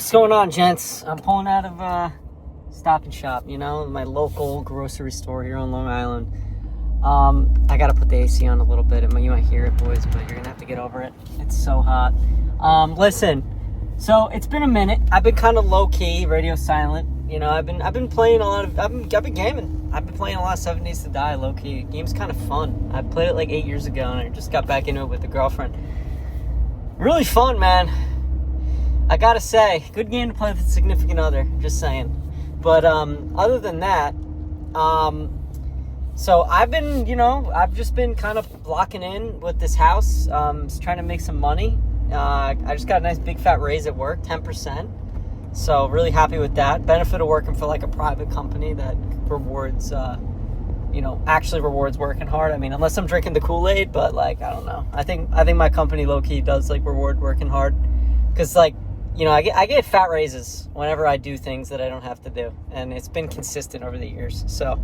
What's going on, gents? I'm pulling out of Stop and Shop, my local grocery store here on Long Island. I gotta put the AC on a little bit. You might hear it, boys, but you're gonna have to get over it. It's so hot. Listen, so it's been a minute. I've been kind of low key, radio silent. I've been playing a lot of. I've been gaming. I've been playing a lot of 7 Days to Die, low key. The game's kind of fun. I played it like 8 years ago, and I just got back into it with a girlfriend. Really fun, man. I gotta say, good game to play with a significant other, just saying. But other than that, so I've just been kind of locking in with this house, just trying to make some money. I just got a nice big fat raise at work, 10%. So really happy with that. Benefit of working for like a private company that rewards, actually rewards working hard. I mean, unless I'm drinking the Kool-Aid, but I don't know. I think my company low-key does reward working hard. Because I get fat raises whenever I do things that I don't have to do. And it's been consistent over the years. So,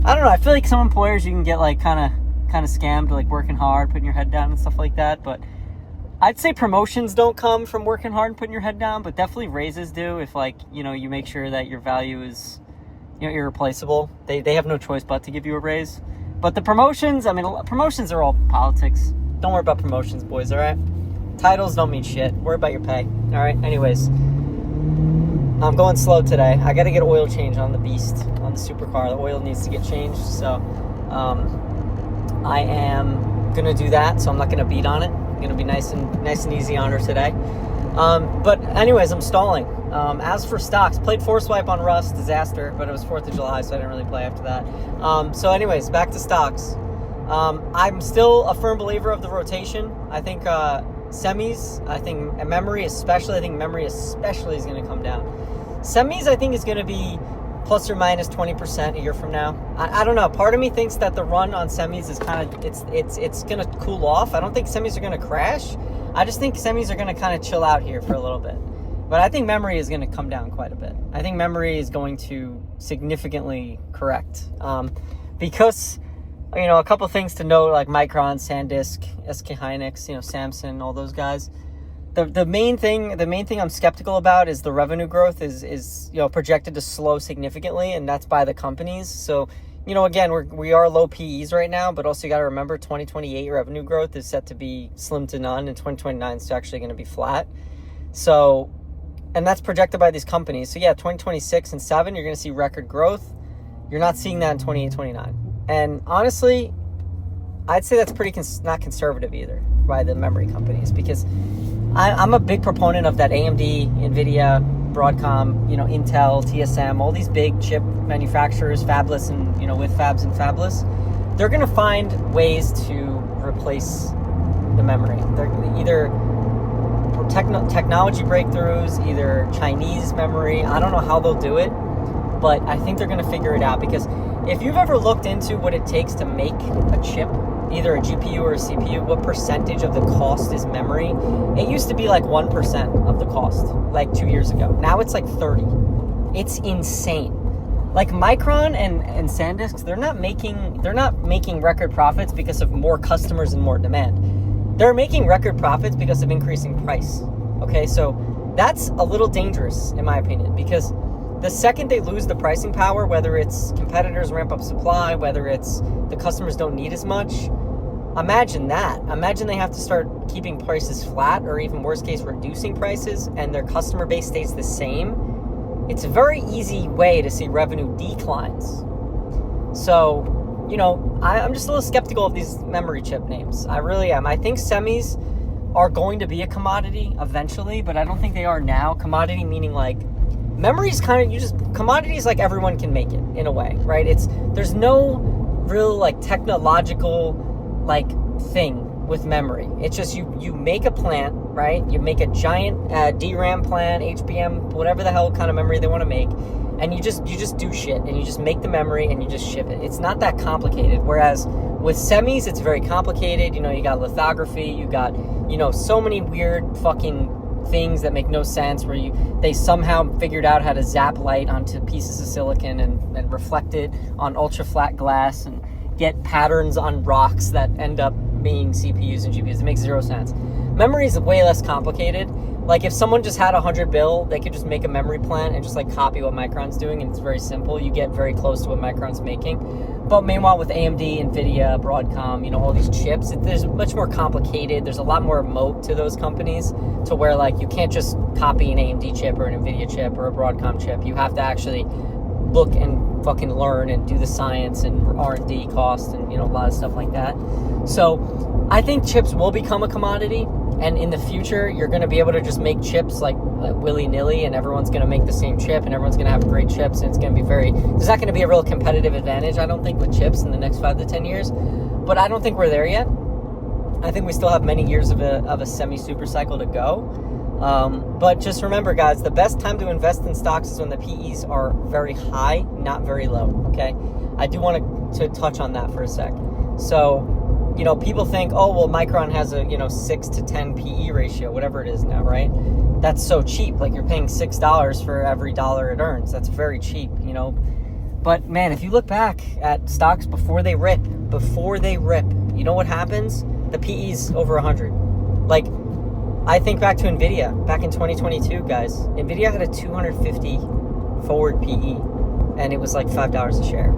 I don't know. I feel like some employers you can get kind of scammed, working hard, putting your head down and stuff like that. But I'd say promotions don't come from working hard and putting your head down. But definitely raises do if, you make sure that your value is, irreplaceable. They have no choice but to give you a raise. But the promotions, promotions are all politics. Don't worry about promotions, boys, all right? Titles don't mean shit. Worry about your pay. All right. Anyways, I'm going slow today. I got to get oil change on the beast, on the supercar. The oil needs to get changed. So I am going to do that. So I'm not going to beat on it. I'm going to be nice and easy on her today. But anyways, I'm stalling. As for stocks, played Force Wipe on Rust, disaster, but it was 4th of July, so I didn't really play after that. So anyways, back to stocks. I'm still a firm believer of the rotation. I think semis, I think memory especially is going to come down. Semis, I think, is going to be plus or minus 20% a year from now. I don't know. Part of me thinks that the run on semis is kind of, it's going to cool off. I don't think semis are going to crash. I just think semis are going to kind of chill out here for a little bit. But I think memory is going to come down quite a bit. I think memory is going to significantly correct. Because a couple things to note, like Micron, SanDisk, SK Hynix, Samsung, all those guys. The main thing I'm skeptical about is the revenue growth is projected to slow significantly, and that's by the companies. So, again, we are low PEs right now, but also you got to remember 2028 revenue growth is set to be slim to none, and 2029 is actually going to be flat. So, and that's projected by these companies. So yeah, 2026 and 7, you're going to see record growth. You're not seeing that in 28, 29. And honestly, I'd say that's pretty not conservative either by the memory companies, because I'm a big proponent of that AMD, NVIDIA, Broadcom, Intel, TSM, all these big chip manufacturers, fabless and, with fabs and fabless. They're going to find ways to replace the memory. They're either technology breakthroughs, either Chinese memory. I don't know how they'll do it, but I think they're going to figure it out, because if you've ever looked into what it takes to make a chip, either a GPU or a CPU, what percentage of the cost is memory? It used to be 1% of the cost, 2 years ago. Now it's 30. It's insane. Micron and SanDisk, they're not making record profits because of more customers and more demand. They're making record profits because of increasing price. Okay, so that's a little dangerous in my opinion, because the second they lose the pricing power, whether it's competitors ramp up supply, whether it's the customers don't need as much, imagine that. Imagine they have to start keeping prices flat, or even worst case, reducing prices, and their customer base stays the same. It's a very easy way to see revenue declines. So, I'm just a little skeptical of these memory chip names. I really am. I think semis are going to be a commodity eventually, but I don't think they are now. Commodity meaning memory's commodities everyone can make it in a way, right? There's no real technological thing with memory. It's just you make a plant, right? You make a giant DRAM plant, HBM, whatever the hell kind of memory they want to make, and you just do shit, and you just make the memory and you just ship it. It's not that complicated. Whereas with semis, it's very complicated. You got lithography, you got so many weird fucking things that make no sense, where they somehow figured out how to zap light onto pieces of silicon and reflect it on ultra flat glass and get patterns on rocks that end up being CPUs and GPUs. It makes zero sense. Memory is way less complicated, Like, if someone just had 100 bill, they could just make a memory plant and just, like, copy what Micron's doing, and it's very simple. You get very close to what Micron's making. But meanwhile, with AMD, NVIDIA, Broadcom, you know, all these chips, there's much more complicated. There's a lot more moat to those companies, to where, like, you can't just copy an AMD chip or an NVIDIA chip or a Broadcom chip. You have to actually look and fucking learn and do the science and R&D cost and, you know, a lot of stuff like that. So I think chips will become a commodity. And in the future, you're going to be able to just make chips like willy-nilly, and everyone's going to make the same chip, and everyone's going to have great chips, and it's going to be there's not going to be a real competitive advantage, I don't think, with chips in the next 5 to 10 years. But I don't think we're there yet. I think we still have many years of a semi-super cycle to go. But just remember, guys, the best time to invest in stocks is when the PEs are very high, not very low, okay? I do want to touch on that for a sec. So, you know, people think, oh, well, Micron has a, 6 to 10 PE ratio, whatever it is now, right? That's so cheap. Like, you're paying $6 for every dollar it earns. That's very cheap, you know? But, man, if you look back at stocks before they rip, you know what happens? The PE's over 100. Like, I think back to NVIDIA, back in 2022, guys. NVIDIA had a 250 forward PE, and it was like $5 a share.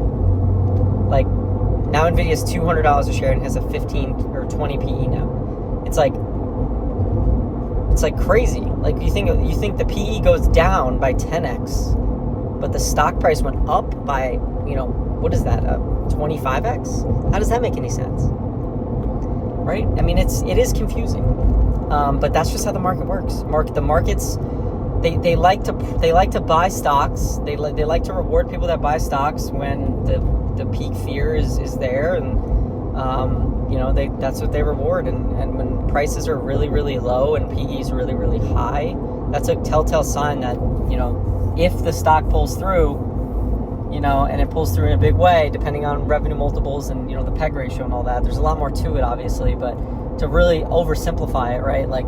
Like, now NVIDIA's $200 a share and has a 15 or 20 PE now. It's like crazy. Like, you think the PE goes down by 10x, but the stock price went up by, what is that, 25x? How does that make any sense? Right? I mean, it is confusing. But that's just how the market works. The markets, they like to buy stocks. They like to reward people that buy stocks when the peak fear is there, and that's what they reward. And when prices are really, really low and PEs really, really high, that's a telltale sign that, if the stock pulls through, and it pulls through in a big way, depending on revenue multiples and, the PEG ratio and all that. There's a lot more to it, obviously, but to really oversimplify it, right? Like,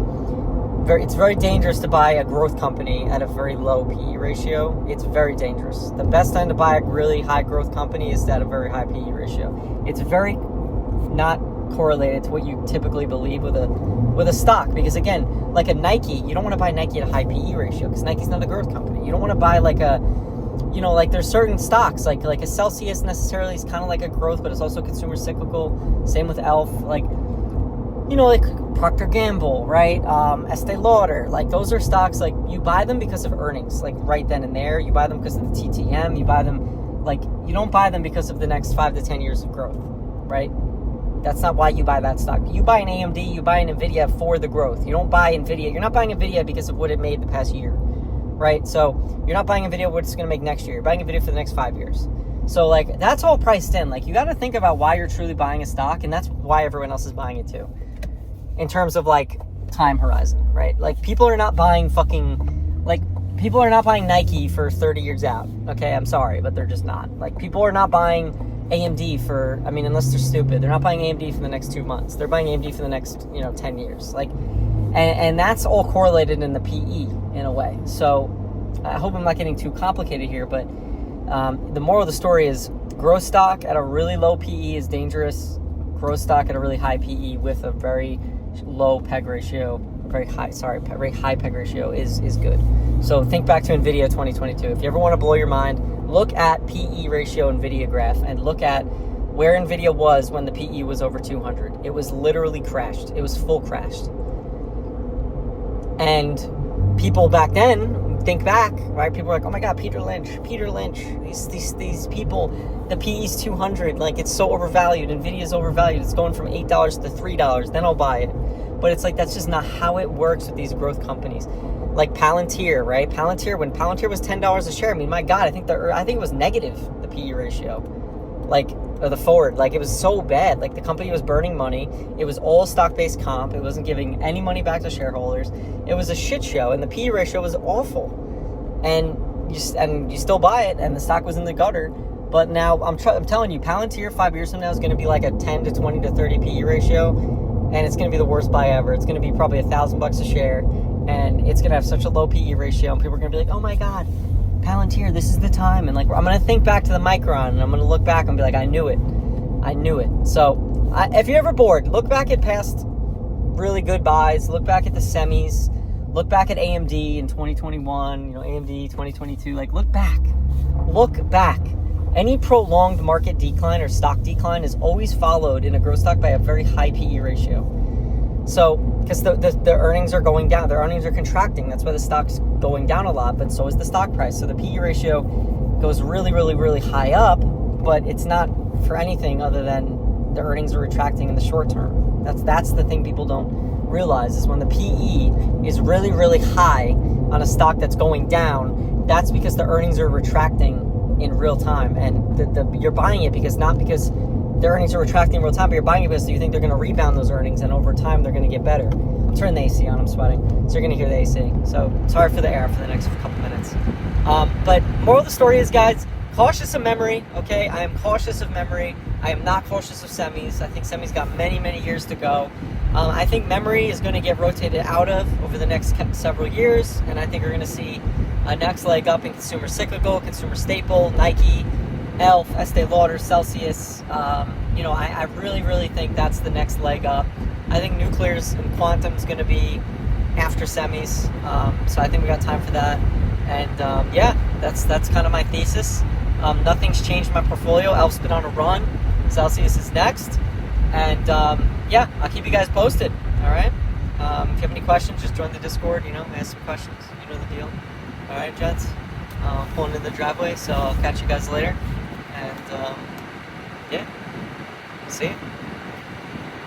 it's very dangerous to buy a growth company at a very low PE ratio. It's very dangerous. The best time to buy a really high growth company is at a very high PE ratio. It's very not correlated to what you typically believe with a stock, because again, like a Nike, you don't want to buy Nike at a high PE ratio because Nike's not a growth company. You don't want to buy like there's certain stocks like a Celsius necessarily is kind of like a growth, but it's also consumer cyclical. Same with ELF, like Procter & Gamble, right? Estee Lauder, like those are stocks, like you buy them because of earnings, like right then and there. You buy them because of the TTM. You buy them, like, you don't buy them because of the next 5 to 10 years of growth, right? That's not why you buy that stock. You buy an AMD, you buy an NVIDIA for the growth. You don't buy NVIDIA. You're not buying NVIDIA because of what it made the past year, right? So you're not buying NVIDIA what it's going to make next year. You're buying NVIDIA for the next 5 years. So, like, that's all priced in. Like, you got to think about why you're truly buying a stock, and that's why everyone else is buying it too. In terms of, like, time horizon, right? Like, people are not buying Nike for 30 years out, okay? I'm sorry, but they're just not. Like, people are not buying AMD unless they're stupid, they're not buying AMD for the next 2 months. They're buying AMD for the next, 10 years. Like, and that's all correlated in the PE in a way. So, I hope I'm not getting too complicated here, but the moral of the story is growth stock at a really low PE is dangerous. Growth stock at a really high PE with a very low PEG ratio, very high PEG ratio is good. So think back to NVIDIA 2022. If you ever want to blow your mind, look at PE ratio NVIDIA graph and look at where NVIDIA was when the PE was over 200. It was literally crashed. It was full crashed. And people back then, think back, right? People are like, oh my God, Peter Lynch, these people, the PE's 200, like, it's so overvalued. NVIDIA's overvalued. It's going from $8 to $3. Then I'll buy it. But it's like, that's just not how it works with these growth companies. Like Palantir, right? When Palantir was $10 a share, I mean, my God, I think it was negative, the PE ratio. Like, or the forward, like, it was so bad. Like, the company was burning money. It was all stock-based comp. It wasn't giving any money back to shareholders. It was a shit show, and the PE ratio was awful. And you still buy it, and the stock was in the gutter. But now I'm telling you, Palantir 5 years from now is going to be like a 10 to 20 to 30 PE ratio, and it's going to be the worst buy ever. It's going to be probably $1,000 a share, and it's going to have such a low PE ratio, and people are going to be like, oh my God, Palantir, this is the time. And like, I'm going to think back to the Micron, and I'm going to look back and be like, I knew it. So if you're ever bored, look back at past really good buys, look back at the semis, Look back at AMD in 2021, AMD 2022. Like, look back. Any prolonged market decline or stock decline is always followed in a growth stock by a very high PE ratio. So, because the earnings are going down, their earnings are contracting. That's why the stock's going down a lot, but so is the stock price. So the PE ratio goes really, really, really high up, but it's not for anything other than the earnings are retracting in the short term. That's the thing people don't realize, is when the PE is really, really high on a stock that's going down, that's because the earnings are retracting in real time, and you're buying it not because the earnings are retracting in real time, but you're buying it because you think they're going to rebound those earnings, and over time they're going to get better. I'm turning the AC on, I'm sweating, so you're going to hear the AC. So sorry for the air for the next couple minutes. But moral of the story is, guys, cautious of memory, okay? I am cautious of memory. I am not cautious of semis. I think semis got many, many years to go. I think memory is going to get rotated out of over the next several years, and I think we're going to see a next leg up in consumer cyclical, consumer staple, Nike, Elf, Estee Lauder, Celsius. I really, really think that's the next leg up. I think nuclears and quantum is going to be after semis, so I think we got time for that. And that's kind of my thesis. Nothing's changed in my portfolio. Elf's been on a run. Celsius is next. And I'll keep you guys posted. All right. If you have any questions, just join the Discord. Ask some questions. You know the deal. All right, gents. Pulling in the driveway, so I'll catch you guys later. And see you.